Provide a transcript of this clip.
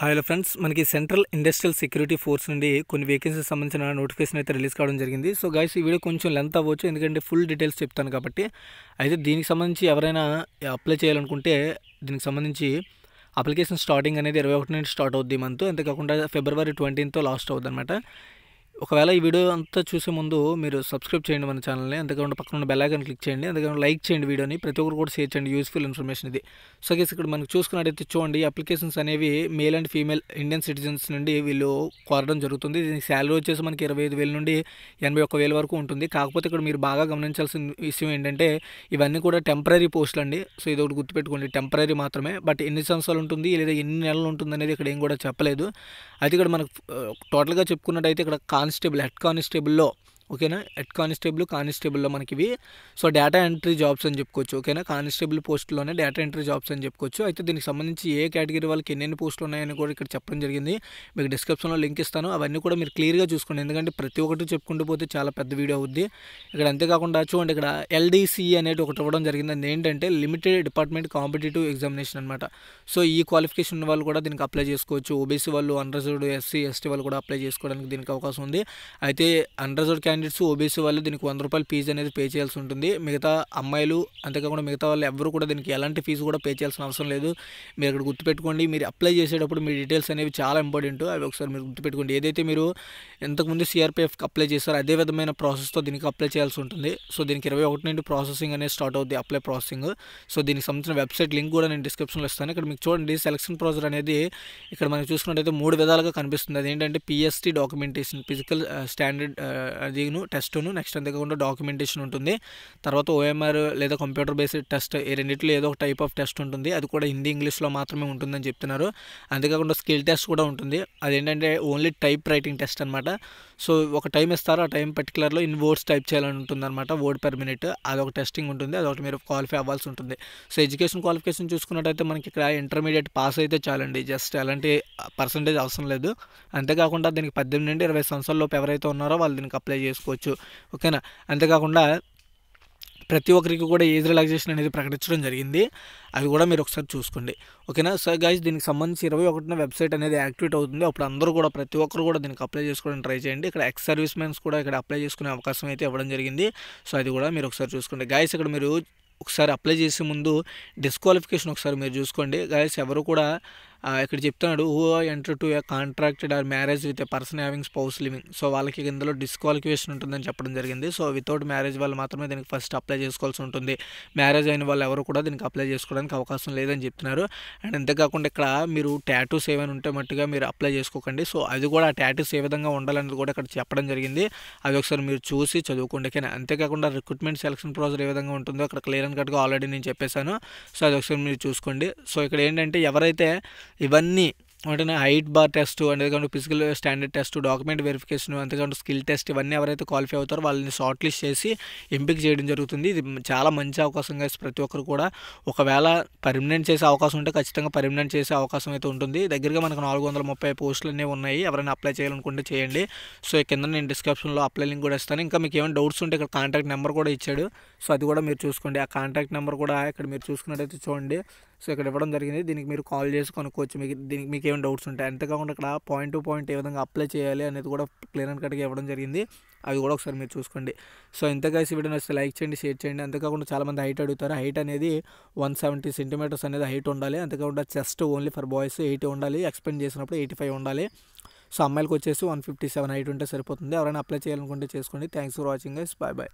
Hello friends, మనకి central industrial security force నుండి కొన్ని వేకెన్సీస్ సంబంధించిన నోటిఫికేషన్ అయితే రిలీజ్ కావడం జరిగింది. సో గైస్, ఈ వీడియో కొంచెం లెంత్ అవ్వచ్చు, ఎందుకంటే ఫుల్ డీటెయిల్స్ చెప్తాను కాబట్టి. అయితే దీనికి సంబంధించి ఎవరైనా అప్లై చేయాలనుకుంటే దీనికి సంబంధించి అప్లికేషన్ స్టార్టింగ్ అనేది 21 నుండి స్టార్ట్ అవుద్ది ఈ మంత్. అంతేకాకుండా ఫిబ్రవరి 20తో లాస్ట్ అవుద్ది అనమాట. ఒకవేళ ఈ వీడియో అంతా చూసే ముందు మీరు సబ్స్క్రైబ్ చేయండి మన ఛానల్ని, అంతేకాకుండా పక్కన ఉన్న బెల్ ఐకాన్ క్లిక్ చేయండి, అంతేకాకుండా లైక్ చేయండి వీడియోని, ప్రతి ఒక్కరు కూడా షేర్ చేయండి, యూస్ఫుల్ ఇన్ఫర్మేషన్ ఇది. సో గైస్, ఇక్కడ మనకు చూసుకున్నట్టయితే చూడండి, అప్లికేషన్స్ అనేవి male and female Indian citizens నుండి వీళ్ళు కోరడం జరుగుతుంది. దీనికి శాలరీ వచ్చేసి మనకి 25,000 నుండి 81,000 వరకు ఉంటుంది. కాకపోతే ఇక్కడ మీరు బాగా గమనించాల్సిన విషయం ఏంటంటే ఇవన్నీ కూడా టెంపరీ పోస్టులు అండి. సో ఇది ఒకటి గుర్తుపెట్టుకోండి, టెంపరీ మాత్రమే. బట్ ఎన్ని సంవత్సరాలు ఉంటుంది లేదా ఎన్ని నెలలు ఉంటుంది అనేది ఇక్కడ ఏం కూడా చెప్పలేదు. అయితే ఇక్కడ మనకు టోటల్గా చెప్పుకున్నట్టయితే ఇక్కడ హెడ్ కానిస్టేబుల్లో ఓకేనా, హెడ్ కానిస్టేబుల్లో మనకి ఇవి సో డేటా ఎంట్రీ జాబ్స్ అని చెప్పుకోవచ్చు. ఓకేనా, కానిస్టేబుల్ పోస్టులోనే డేటా ఎంట్రీ జాబ్స్ అని చెప్పుకోవచ్చు. అయితే దీనికి సంబంధించి ఏ కేటగిరీ వాళ్ళకి ఎన్ని పోస్టులు ఉన్నాయని కూడా ఇక్కడ చెప్పడం జరిగింది. మీకు డిస్క్రిప్షన్లో లింక్ ఇస్తాను, అవన్నీ కూడా మీరు క్లియర్గా చూసుకోండి, ఎందుకంటే ప్రతి ఒక్కటి చెప్పుకుంటూ పోతే చాలా పెద్ద వీడియో అవుద్ది. ఇక్కడ అంతేకాకుండా చూడండి, ఇక్కడ LDC అనేది ఒకటి ఇవ్వడం జరిగింది. అది ఏంటంటే లిమిటెడ్ డిపార్ట్మెంట్ కాంపిటేటివ్ ఎగ్జామినేషన్ అనమాట. సో ఈ క్వాలిఫికేషన్ ఉన్న వాళ్ళు కూడా దీనికి అప్లై చేసుకోవచ్చు. ఓబీసీ వాళ్ళు, అన్రిజర్వ్డ్ SC ST వాళ్ళు కూడా అప్లై చేసుకోవడానికి దీనికి అవకాశం ఉంది. అయితే అన్రిజర్వ్డ్ క్యాండిడేట్స్, ఓబీసీ వాళ్ళు దీనికి 100 రూపాయలు ఫీజు అనేది పే చేయాల్సి ఉంటుంది. మిగతా అమ్మాయిలు అంతేకాకుండా మిగతా వాళ్ళు ఎవరు కూడా దీనికి ఎలాంటి ఫీజు కూడా పే చేయాల్సిన అవసరం లేదు. మీరు ఇక్కడ గుర్తుపెట్టుకోండి, మీరు అప్లై చేసేటప్పుడు మీ డీటెయిల్స్ అనేవి చాలా ఇంపార్టెంట్. అవి ఒకసారి మీరు గుర్తుపెట్టుకోండి. ఏదైతే మీరు ఇంతకుముందు CRPFకి అప్లై చేస్తారో అదే విధమైన ప్రాసెస్తో దీనికి అప్లై చేయాల్సి ఉంటుంది. సో దీనికి 21 నుండి ప్రాసెసింగ్ అనేది స్టార్ట్ అవుతుంది, అప్లై ప్రాసెసింగ్. సో దీనికి సంబంధించిన వెబ్సైట్ లింక్ కూడా నేను డిస్క్రిప్షన్లో ఇస్తాను. ఇక్కడ మీకు చూడండి, సెలక్షన్ ప్రాసెస్ అనేది ఇక్కడ మనం చూసుకున్నట్టయితే 3 విధాలుగా కనిపిస్తుంది. అదేంటంటే PST డాక్యుమెంటేషన్, ఫిజికల్ స్టాండర్డ్ అదిను టెస్ట్ను, నెక్స్ట్ అంతేకాకుండా డాక్యుమెంటేషన్ ఉంటుంది. తర్వాత OMR లేదా కంప్యూటర్ బేస్డ్ టెస్ట్, ఈ రెండింటిలో ఏదో ఒక టైప్ ఆఫ్ టెస్ట్ ఉంటుంది. అది కూడా హిందీ ఇంగ్లీష్లో మాత్రమే ఉంటుందని చెప్తున్నారు. అంతేకాకుండా స్కిల్ టెస్ట్ కూడా ఉంటుంది. అదేంటంటే ఓన్లీ టైప్ రైటింగ్ టెస్ట్ అనమాట. సో ఒక టైం ఇస్తారు, ఆ టైం పర్టికులర్లో ఇన్ వర్డ్స్ టైప్ చేయాలని ఉంటుంది అనమాట, వర్డ్ పర్ మినిట్. అదొక టెస్టింగ్ ఉంటుంది, అదొకటి మీరు క్వాలిఫై అవ్వాల్సి ఉంటుంది. సో ఎడ్యుకేషన్ క్వాలిఫికేషన్ చూసుకున్నట్టయితే మనకి ఇక్కడ ఇంటర్మీడియట్ పాస్ అయితే చాలండి, జస్ట్ ఎలాంటి పర్సంటేజ్ అవసరం లేదు. అంతేకాకుండా దీనికి 18 నుండి 20 సంవత్సరాల లోపు ఎవరైతే ఉన్నారో వాళ్ళు దీనికి అప్లై చేసుకోవచ్చు. ఓకేనా, అంతేకాకుండా ప్రతి ఒక్కరికి కూడా ఏజ్ రిలాక్సేషన్ అనేది ప్రకటించడం జరిగింది, అది కూడా మీరు ఒకసారి చూసుకోండి. ఓకేనా. సో గైస్, దీనికి సంబంధించి 21న వెబ్సైట్ అనేది యాక్టివేట్ అవుతుంది. అప్పుడు అందరూ కూడా ప్రతి ఒక్కరు కూడా దీనికి అప్లై చేసుకోవడానికి ట్రై చేయండి. ఇక్కడ ఎక్స్ సర్వీస్ మెన్స్ కూడా ఇక్కడ అప్లై చేసుకునే అవకాశం అయితే ఇవ్వడం జరిగింది. సో అది కూడా మీరు ఒకసారి చూసుకోండి. గైస్, ఇక్కడ మీరు ఒకసారి అప్లై చేసే ముందు డిస్క్వాలిఫికేషన్ ఒకసారి మీరు చూసుకోండి. గైస్, ఎవరు కూడా ఇక్కడ చెప్తున్నాడు, who enter to A contracted or marriage with a person having spouse living. So వాళ్ళకి ఇందులో డిస్క్వాలిఫికేషన్ ఉంటుందని చెప్పడం జరిగింది. సో వితౌట్ మ్యారేజ్ వాళ్ళు మాత్రమే దీనికి ఫస్ట్ అప్లై చేసుకోవాల్సి ఉంటుంది. మ్యారేజ్ అయిన వాళ్ళు ఎవరు కూడా దీనికి అప్లై చేసుకోవడానికి అవకాశం లేదని చెప్తున్నారు. అండ్ అంతేకాకుండా ఇక్కడ మీరు టాటూస్ ఏమైనా ఉంటే మట్టుగా మీరు అప్లై చేసుకోకండి. సో అది కూడా ఆ టాటూస్ ఏ విధంగా ఉండాలనేది కూడా ఇక్కడ చెప్పడం జరిగింది. అది ఒకసారి మీరు చూసి చదువుకోండి. కానీ అంతేకాకుండా రిక్రూట్మెంట్ సెలక్షన్ ప్రాసెస్ ఏ విధంగా ఉంటుందో అక్కడ క్లియర్ అండ్ కట్గా ఆల్రెడీ నేను చెప్పేశాను. సో అది ఒకసారి మీరు చూసుకోండి. సో ఇక్కడ ఏంటంటే ఎవరైతే ఇవన్నీ అంటే హైట్ బార్ టెస్ట్, అంతేకాకుండా physical standard test, document verification, అంతేకాకుండా స్కిల్ టెస్ట్, ఇవన్నీ ఎవరైతే క్వాలిఫై అవుతారో వాళ్ళని షార్ట్ లిస్ట్ చేసి ఎంపిక చేయడం జరుగుతుంది. ఇది చాలా మంచి అవకాశం కాదు ప్రతి ఒక్కరు కూడా. ఒకవేళ పర్మనెంట్ చేసే అవకాశం ఉంటే ఖచ్చితంగా పర్మనెంట్ చేసే అవకాశం అయితే ఉంటుంది. దగ్గరగా మనకు 430 పోస్టులు అనేవి ఉన్నాయి. ఎవరైనా అప్లై చేయాలనుకుంటే చేయండి. సో కింద నేను డిస్క్రిప్షన్లో అప్లై లింక్ కూడా ఇస్తాను. ఇంకా మీకు ఏమైనా డౌట్స్ ఉంటే ఇక్కడ కాంటాక్ట్ నెంబర్ కూడా ఇచ్చాడు. సో అది కూడా మీరు చూసుకోండి. ఆ కాంటాక్ట్ నెంబర్ కూడా ఇక్కడ మీరు చూసుకున్నట్టయితే చూడండి. సో ఇక్కడ ఇవ్వడం జరిగింది, దీనికి మీరు కాల్ చేసి కనుక్కోవచ్చు మీకు ఏమైనా డౌట్స్ ఉంటాయి. అంతేకాకుండా ఇక్కడ పాయింట్ టు పాయింట్ ఏ విధంగా అప్లై చేయాలి అనేది కూడా క్లియర్ అండ్ కట్గా ఇవ్వడం జరిగింది. అది కూడా ఒకసారి మీరు చూసుకోండి. సో ఇంతగా ఈ వీడియో నచ్చితే లైక్ చేయండి, షేర్ చేయండి. అంతేకాకుండా చాలామంది హైట్ అడుగుతారు. హైట్ అనేది 170 సెంటీమీటర్స్ అనేది హైట్ ఉండాలి. అంతేకాకుండా చెస్ట్ ఓన్లీ ఫర్ బాయ్స్ 80 ఉండాలి, ఎక్స్పెండ్ చేసినప్పుడు 85 ఉండాలి. సో అమ్మాయిలకు వచ్చేసి 157 హైట్ ఉంటే సరిపోతుంది. ఎవరైనా అప్లై చేయాలనుకుంటే చేసుకోండి. Thanks for watching guys, bye bye.